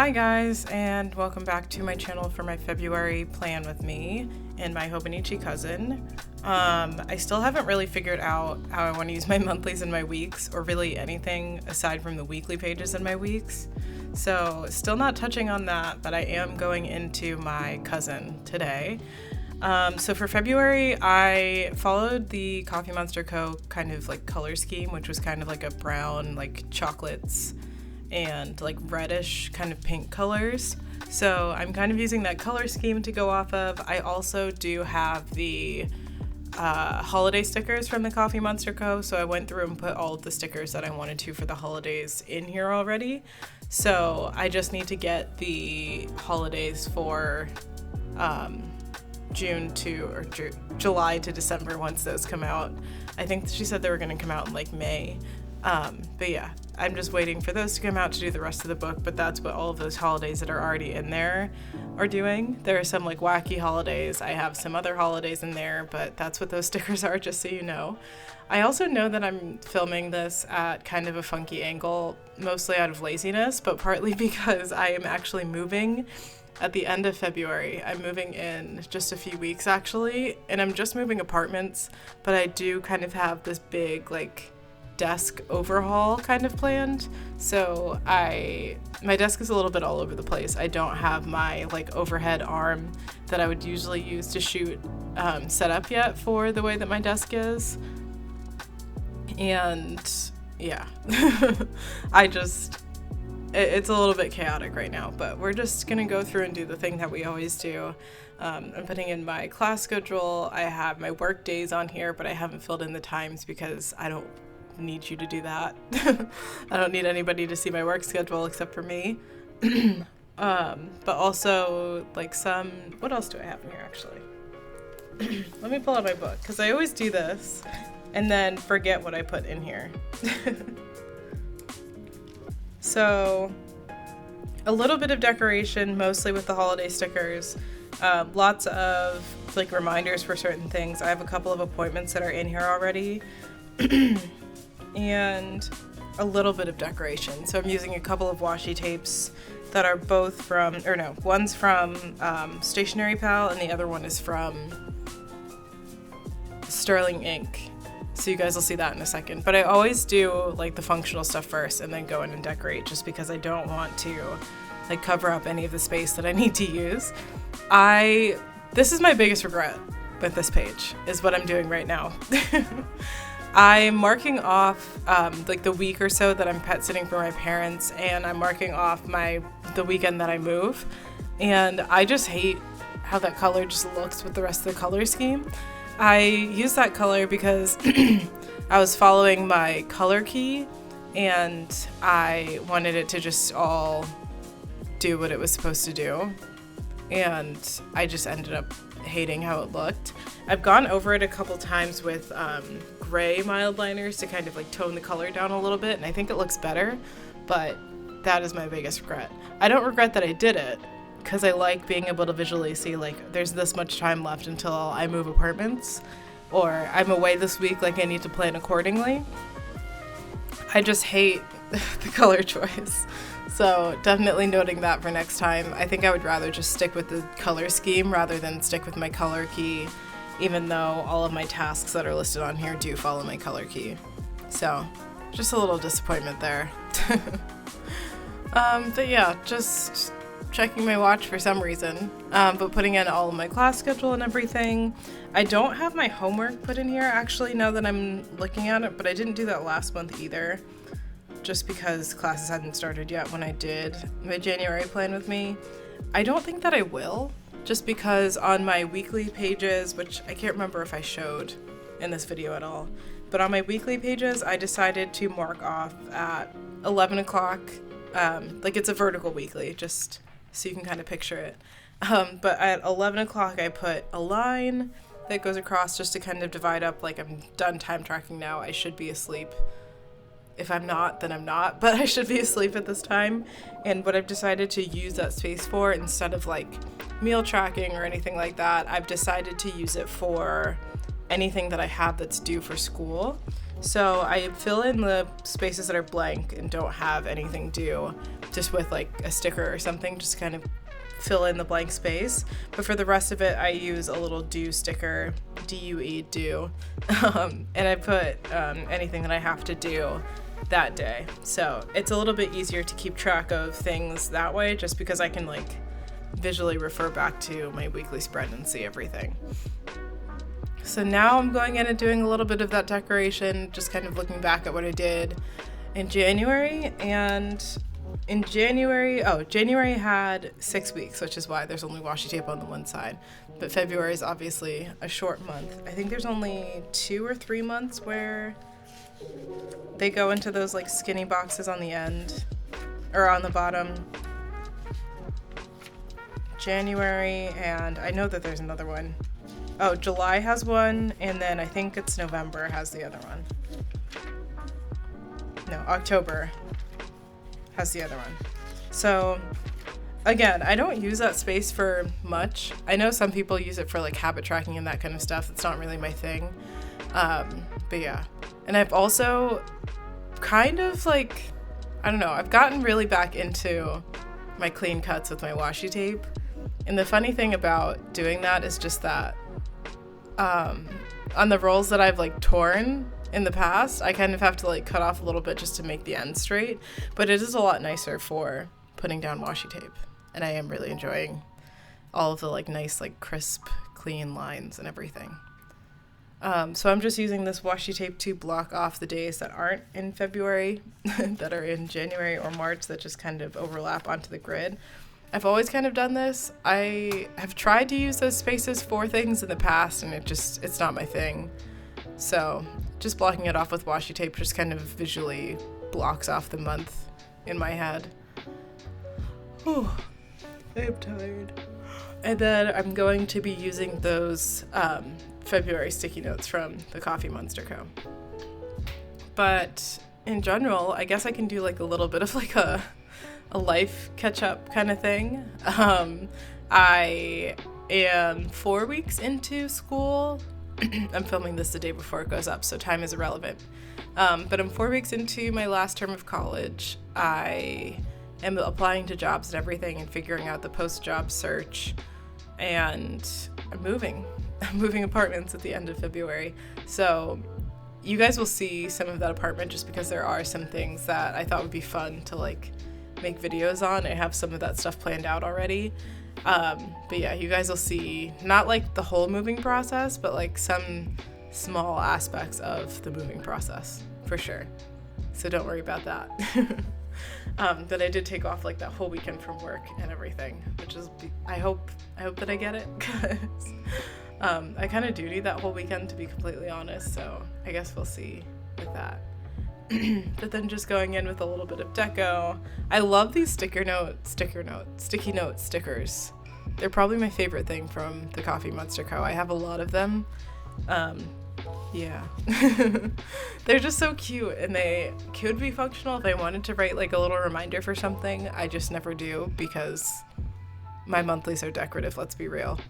Hi guys, and welcome back to my channel for my February plan with me and my Hobonichi cousin. I still haven't really figured out how I want to use my monthlies and my weeks, or really anything aside from the weekly pages in my weeks. So still not touching on that, but I am going into my cousin today. So for February, I followed the Coffee Monster Co. kind of like color scheme, which was kind of like a brown, like chocolates and like reddish kind of pink colors. So I'm kind of using that color scheme to go off of. I also do have the holiday stickers from the Coffee Monster Co. So I went through and put all of the stickers that I wanted to for the holidays in here already. So I just need to get the holidays for July to December once those come out. I think she said they were going to come out in like May. But yeah, I'm just waiting for those to come out to do the rest of the book, but that's what all of those holidays that are already in there are doing. There are some like wacky holidays. I have some other holidays in there, but that's what those stickers are, just so you know. I also know that I'm filming this at kind of a funky angle, mostly out of laziness, but partly because I am actually moving at the end of February. I'm moving in just a few weeks actually, and I'm just moving apartments, but I do kind of have this big like desk overhaul kind of planned. So my desk is a little bit all over the place. I don't have my like overhead arm that I would usually use to shoot set up yet for the way that my desk is. And yeah, it's a little bit chaotic right now, but we're just gonna go through and do the thing that we always do. I'm putting in my class schedule. I have my work days on here, but I haven't filled in the times because I don't need you to do that. I don't need anybody to see my work schedule except for me. But also like what else do I have in here actually? Let me pull out my book, because I always do this and then forget what I put in here. So a little bit of decoration, mostly with the holiday stickers. Lots of like reminders for certain things. I have a couple of appointments that are in here already. And a little bit of decoration. So I'm using a couple of washi tapes that are both one's from Stationery Pal and the other one is from Sterling Ink. So you guys will see that in a second. But I always do like the functional stuff first and then go in and decorate, just because I don't want to like cover up any of the space that I need to use. This is my biggest regret with this page, is what I'm doing right now. I'm marking off like the week or so that I'm pet sitting for my parents, and I'm marking off the weekend that I move, and I just hate how that color just looks with the rest of the color scheme. I use that color because I was following my color key and I wanted it to just all do what it was supposed to do, and I just ended up hating how it looked. I've gone over it a couple times with gray mild liners to kind of like tone the color down a little bit, and I think it looks better, but that is my biggest regret. I don't regret that I did it, because I like being able to visually see like there's this much time left until I move apartments, or I'm away this week, like I need to plan accordingly. I just hate the color choice. So definitely noting that for next time. I think I would rather just stick with the color scheme rather than stick with my color key, even though all of my tasks that are listed on here do follow my color key. So just a little disappointment there. But yeah, just checking my watch for some reason, but putting in all of my class schedule and everything. I don't have my homework put in here actually, now that I'm looking at it, but I didn't do that last month either, just because classes hadn't started yet when I did my January plan with me. I don't think that I will, just because on my weekly pages, which I can't remember if I showed in this video at all, but on my weekly pages, I decided to mark off at 11 o'clock, like it's a vertical weekly, just so you can kind of picture it. But at 11 o'clock, I put a line that goes across just to kind of divide up, like I'm done time tracking now, I should be asleep. If I'm not, then I'm not, but I should be asleep at this time. And what I've decided to use that space for, instead of like meal tracking or anything like that, I've decided to use it for anything that I have that's due for school. So I fill in the spaces that are blank and don't have anything due, just with like a sticker or something, just kind of fill in the blank space. But for the rest of it, I use a little due sticker, D-U-E, due, and I put anything that I have to do that day. So it's a little bit easier to keep track of things that way, just because I can like visually refer back to my weekly spread and see everything. So now I'm going in and doing a little bit of that decoration, just kind of looking back at what I did in January. And in January had 6 weeks, which is why there's only washi tape on the one side. But February is obviously a short month. I think there's only 2 or 3 months where they go into those like skinny boxes on the end or on the bottom. January, and I know that there's another one. Oh, July has one, and then I think it's November has the other one. No, October has the other one. So, again, I don't use that space for much. I know some people use it for like habit tracking and that kind of stuff. It's not really my thing. But yeah. And I've also kind of like, I don't know, I've gotten really back into my clean cuts with my washi tape. And the funny thing about doing that is just that on the rolls that I've like torn in the past, I kind of have to like cut off a little bit just to make the end straight, but it is a lot nicer for putting down washi tape, and I am really enjoying all of the like nice like crisp clean lines and everything. So I'm just using this washi tape to block off the days that aren't in February that are in January or March that just kind of overlap onto the grid. I've always kind of done this. I have tried to use those spaces for things in the past, and it's not my thing. So just blocking it off with washi tape just kind of visually blocks off the month in my head. Oh, I am tired. And then I'm going to be using those February sticky notes from the Coffee Monster Co. But in general, I guess I can do like a little bit of like a life catch-up kind of thing. I am 4 weeks into school. I'm filming this the day before it goes up, so time is irrelevant. But I'm 4 weeks into my last term of college. I am applying to jobs and everything and figuring out the post-job search, and I'm moving. I'm moving apartments at the end of February. So you guys will see some of that apartment just because there are some things that I thought would be fun to like make videos on. I have some of that stuff planned out already. But yeah, you guys will see not like the whole moving process, but like some small aspects of the moving process for sure. So don't worry about that. But I did take off like that whole weekend from work and everything, which is, I hope that I get it, because I kind of do need that whole weekend, to be completely honest. So I guess we'll see with that. But then just going in with a little bit of deco. I love these sticky note stickers. They're probably my favorite thing from the Coffee Monster Co. I have a lot of them. Yeah. They're just so cute, and they could be functional if I wanted to write like a little reminder for something. I just never do because my monthlies are decorative, let's be real.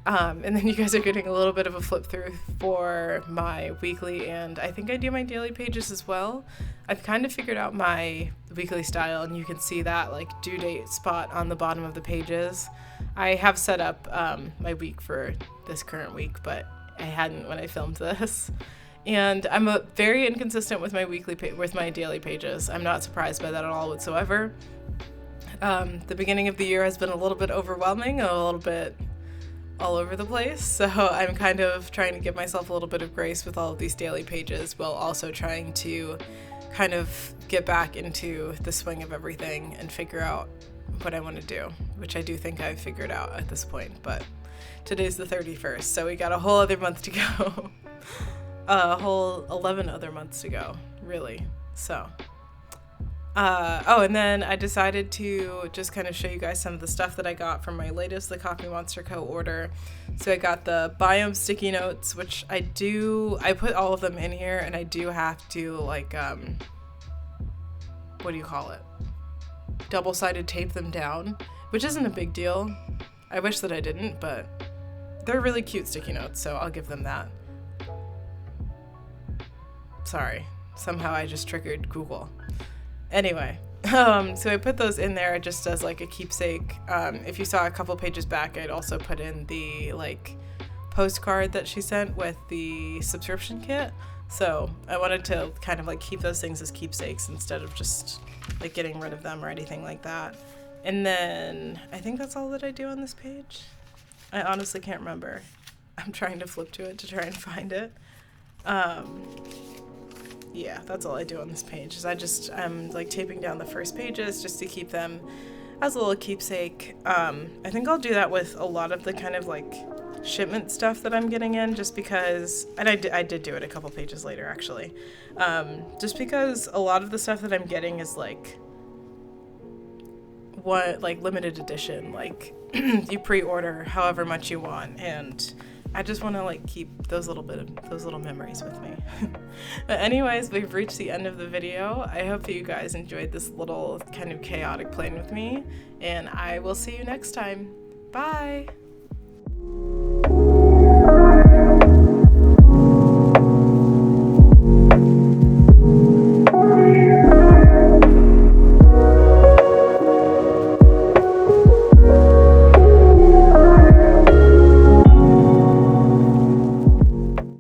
And then you guys are getting a little bit of a flip through for my weekly, and I think I do my daily pages as well. I've kind of figured out my weekly style, and you can see that like due date spot on the bottom of the pages. I have set up my week for this current week, but I hadn't when I filmed this. And I'm very inconsistent with my with my daily pages. I'm not surprised by that at all whatsoever. The beginning of the year has been a little bit overwhelming, a little bit all over the place, so I'm kind of trying to give myself a little bit of grace with all of these daily pages, while also trying to kind of get back into the swing of everything and figure out what I want to do, which I do think I've figured out at this point. But today's the 31st, so we got a whole other month to go. A whole 11 other months to go, really. So and then I decided to just kind of show you guys some of the stuff that I got from my latest The Coffee Monster Co. order. So I got the Biome sticky notes, which I put all of them in here, and I do have to like, what do you call it? Double-sided tape them down, which isn't a big deal. I wish that I didn't, but they're really cute sticky notes, so I'll give them that. sorry, somehow I just triggered Google. Anyway, so I put those in there just as like a keepsake. If you saw a couple pages back, I'd also put in the like postcard that she sent with the subscription kit. So I wanted to kind of like keep those things as keepsakes instead of just like getting rid of them or anything like that. And then I think that's all that I do on this page. I honestly can't remember. I'm trying to flip to it to try and find it. Yeah, that's all I do on this page. Is I'm like taping down the first pages just to keep them as a little keepsake. I think I'll do that with a lot of the kind of like shipment stuff that I'm getting in, just because, and I did do it a couple pages later actually, just because a lot of the stuff that I'm getting is like limited edition, like you pre-order however much you want, and I just want to like keep those little memories with me. But anyways, we've reached the end of the video. I hope that you guys enjoyed this little kind of chaotic plan with me, and I will see you next time. Bye!